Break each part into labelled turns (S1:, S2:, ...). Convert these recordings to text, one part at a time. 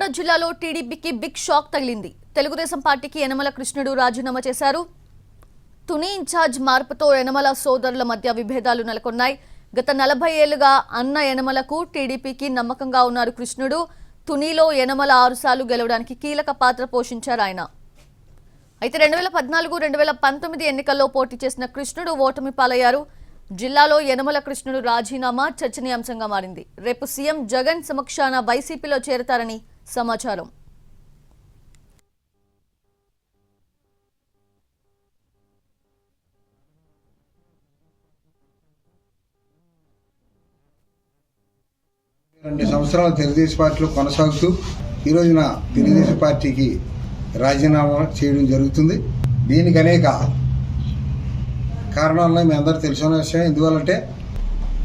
S1: కాకినాడ జిల్లాలో టీడీపీకి big shock తగిలింది. తెలుగుదేశం పార్టీకి యనమల కృష్ణుడు రాజీనామా చేశారు. తుని ఇన్ఛార్జ్ మార్పుతో యనమల సోదరుల మధ్య విభేదాలు నెలకొన్నాయి. గత 40 ఏళ్లుగా అన్న యనమలకు టీడీపీకి నమ్మకంగా ఉన్నారు కృష్ణుడు. తునిలో యనమల 6 సార్లు గెలవడానికి కీలక పాత్ర పోషించారు ఆయన. అయితే 2014-2019 ఎన్నికల్లో పోటీ చేసిన కృష్ణుడు ఓటమి పాలయ్యారు. జిల్లాలో యనమల కృష్ణుడు రాజీనామా చర్చనీయాంశంగా మారింది. రేపు సీఎం జగన్ సమక్షాన వైసీపీలో చేరతారని సమాచారం.
S2: రెండు సంవత్సరాలు తెలుగుదేశం పార్టీలో కొనసాగుతూ ఈ రోజున తెలుగుదేశం పార్టీకి రాజీనామా చేయడం జరుగుతుంది. దీనికి అనేక కారణాలను మీ అందరూ తెలుసుకున్న విషయం. ఎందువల్లంటే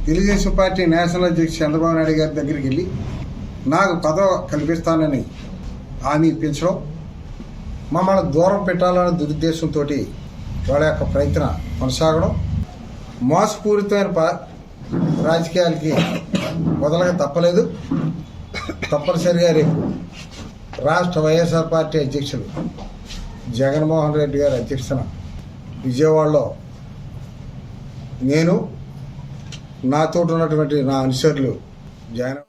S2: తెలుగుదేశం పార్టీ నేషనల్ అధ్యక్షుడు చంద్రబాబు నాయుడు గారి దగ్గరికి వెళ్ళి నాకు పదవి కల్పిస్తానని హామీ ఇప్పించడం, మమ్మల్ని దూరం పెట్టాలనే దురుద్దేశంతో వాళ్ళ యొక్క ప్రయత్నం కొనసాగడం, మోసపూరితమైన రాజకీయాలకి మొదలగా తప్పలేదు. తప్పనిసరిగా రేపు రాష్ట్ర వైఎస్ఆర్ పార్టీ అధ్యక్షుడు జగన్మోహన్ రెడ్డి గారి అధ్యక్షతన విజయవాడలో నేను నాతో ఉన్నటువంటి నా అనుచరులు జాయిన్